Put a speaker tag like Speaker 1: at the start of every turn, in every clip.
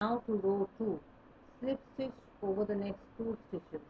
Speaker 1: Now to row 2, slip stitch over the next 2 stitches.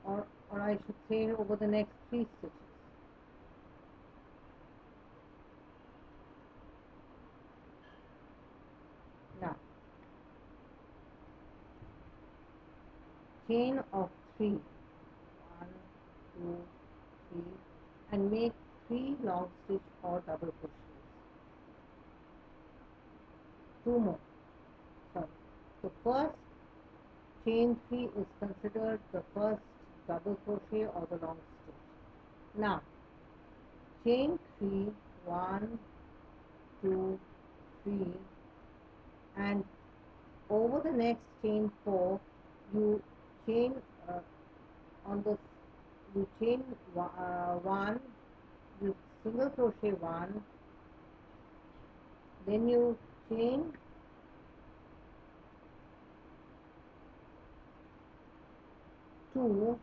Speaker 1: Or I should say over the next 3 stitches. Now, chain of 3, 1, 2, 3, and make 3 long stitch or double crochets. 2 more. Sorry. The first chain 3 is considered the first double crochet or the long stitch. Now, chain 3, 1, 2, 3, and over the next chain 4, you chain on the you chain 1, you single crochet 1, then you chain 2,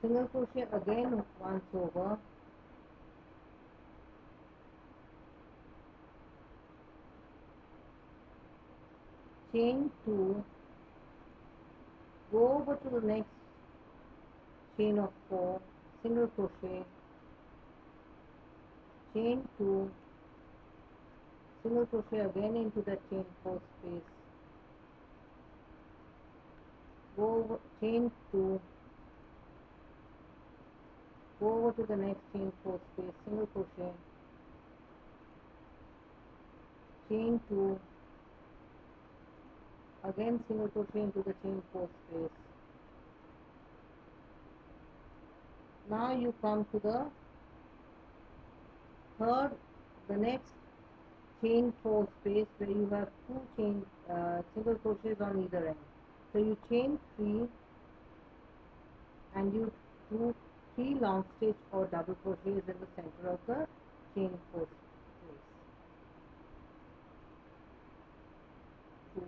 Speaker 1: single crochet again once over, chain 2, go over to the next chain of 4, single crochet, chain 2, single crochet again into the chain 4 space, go over, chain 2, go over to the next chain 4 space, single crochet, chain 2, again single crochet into the chain 4 space. Now you come to the third, the next chain 4 space where you have 2 chain single crochets on either end. So you chain 3 and you do 3 long stitch or double crochets in the center of the chain 4 space. 2,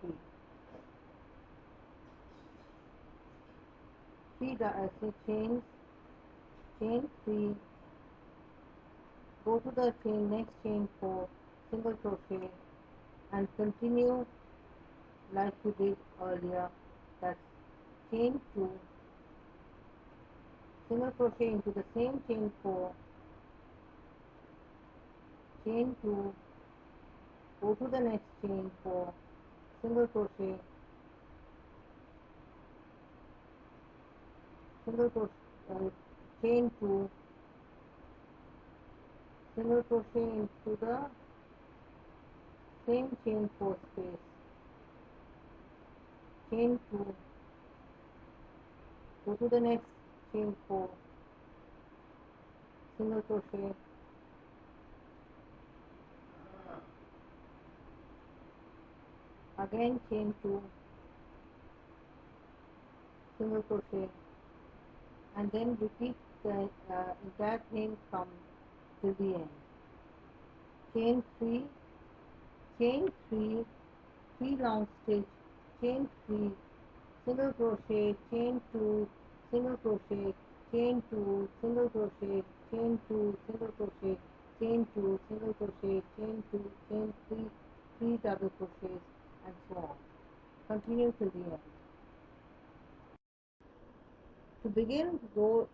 Speaker 1: 3. 3 chains, chain 3, go to the chain next chain 4, single crochet, and continue like we did earlier. That's chain 2, single crochet into the same chain 4, chain 2, go to the next chain 4, single crochet, single crochet, chain 2, single crochet into the same chain 4 space, chain 2, go to the next chain 4, single crochet, again chain 2, single crochet, and then repeat the entire thing from till the end. Chain 3, chain 3, 3 long stitch, chain 3, single crochet, chain 2, single crochet, chain 2, single crochet, chain 2, single crochet, chain 2, single crochet, chain 2, chain 3, 3 double crochets, and so on. Continue till the end. To begin row,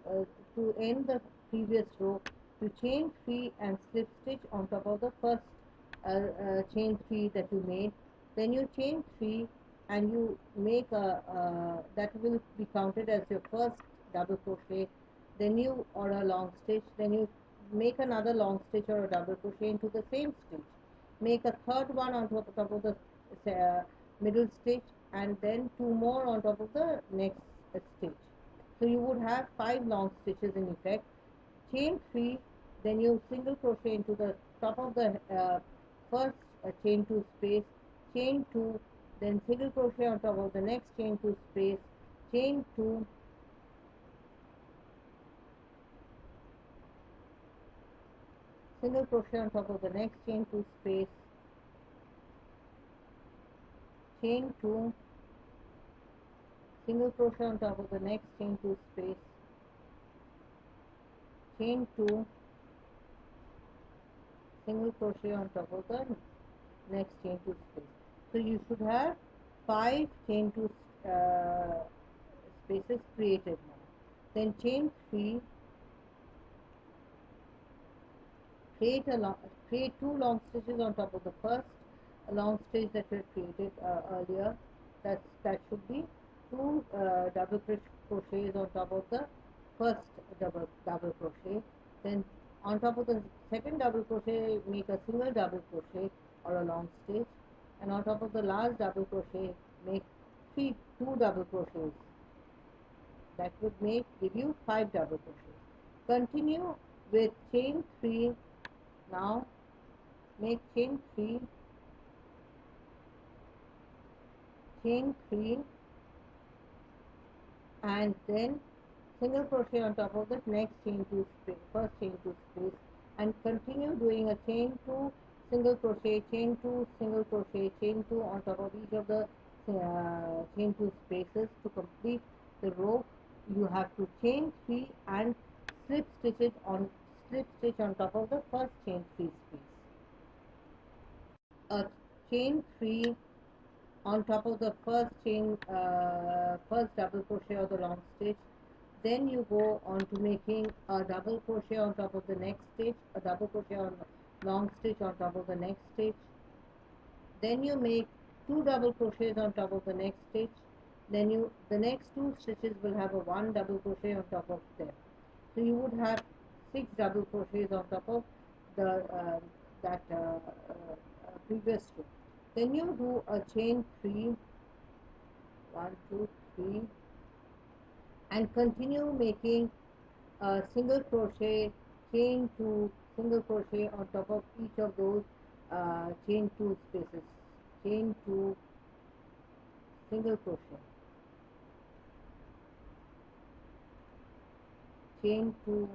Speaker 1: to end the previous row, you chain 3 and slip stitch on top of the first chain 3 that you made. Then you chain 3 and you make a that will be counted as your first double crochet. Then you, or a long stitch, then you make another long stitch or a double crochet into the same stitch. Make a third one on top of the middle stitch, and then 2 more on top of the next stitch. So you would have 5 long stitches in effect. Chain 3, then you single crochet into the top of the first chain 2 space, chain 2, then single crochet on top of the next chain 2 space, chain 2, single crochet on top of the next chain 2 space, chain 2, single crochet on top of the next chain 2 space, chain 2, single crochet on top of the next chain 2 space. So you should have 5 chain 2 spaces created now. Then chain 3, create 2 long stitches on top of the first long stitch that we had created earlier. That should be 2 double crochets on top of the first double crochet. Then on top of the second double crochet, make a single double crochet or a long stitch, and on top of the last double crochet, make 2 double crochets. That would give you 5 double crochets. Continue with chain 3. Now make chain 3, and then single crochet on top of the next chain 2 space, first chain 2 space, and continue doing a chain 2, single crochet, chain 2, single crochet, chain 2 on top of each of the chain 2 spaces. To complete the row, you have to chain 3 and slip stitch on top of the first chain 3 space. A chain 3 on top of the first double crochet or the long stitch. Then you go on to making a double crochet on top of the next stitch, a double crochet on long stitch on top of the next stitch. Then you make 2 double crochets on top of the next stitch. Then the next 2 stitches will have a 1 double crochet on top of them. So you would have 6 double crochets on top of the previous row. Then you do a chain 3, 1, 2, 3, and continue making a single crochet, chain 2, single crochet on top of each of those chain 2 spaces. Chain 2, single crochet, chain 2,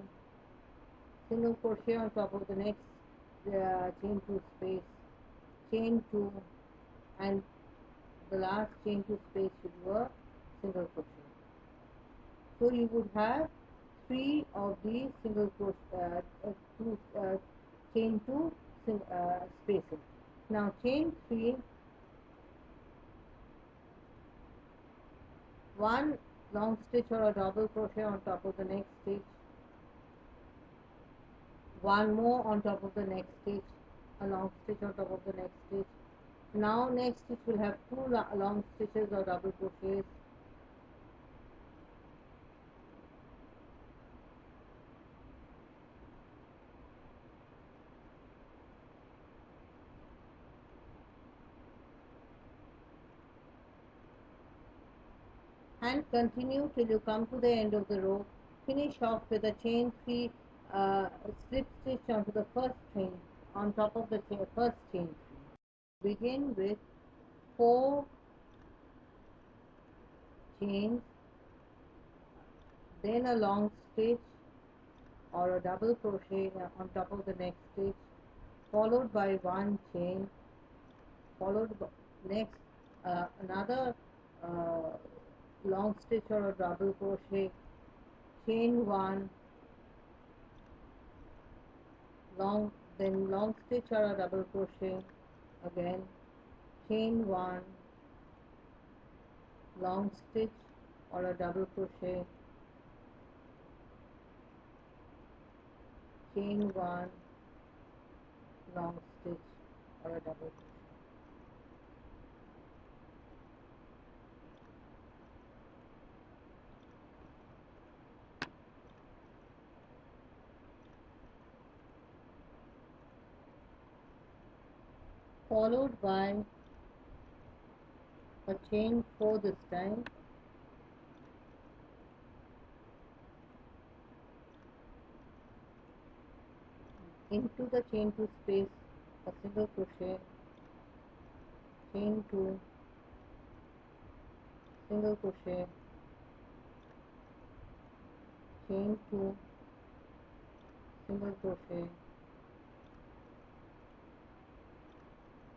Speaker 1: single crochet on top of the next chain 2 space, chain 2, and the last chain 2 space should be a single crochet. So you would have 3 of these single crochet, chain 2 spaces. Now chain 3, 1 long stitch or a double crochet on top of the next stitch, 1 more on top of the next stitch, a long stitch on top of the next stitch. Now next stitch will have 2 long stitches or double crochets, and continue till you come to the end of the row. Finish off with a chain 3 slip stitch onto the first chain on top of the first chain 3. Begin with 4 chains, then a long stitch or a double crochet on top of the next stitch, followed by 1 chain, followed by next another long stitch or a double crochet, chain 1, then long stitch or a double crochet, again chain 1, long stitch or a double crochet, chain 1, long stitch or a double crochet. Followed by a chain 4 this time, into the chain 2 space, a single crochet, chain 2, single crochet, chain 2, single crochet,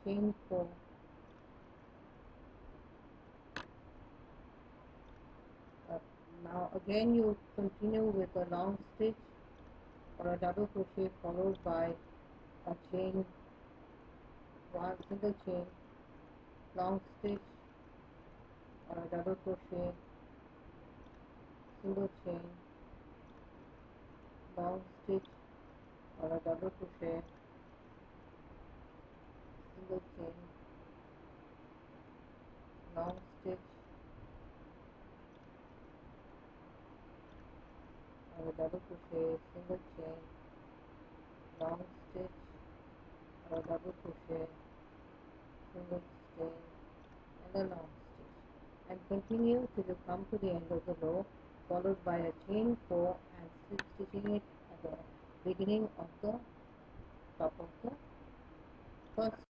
Speaker 1: chain 4, Now again you continue with a long stitch or a double crochet followed by a chain, one single chain, long stitch or a double crochet, single chain, long stitch or a double crochet, single chain, long stitch or a double crochet, single chain, long stitch or a double crochet, single chain and a long stitch, and continue till you come to the end of the row, followed by a chain 4 and slip stitching it at the beginning of the top of the first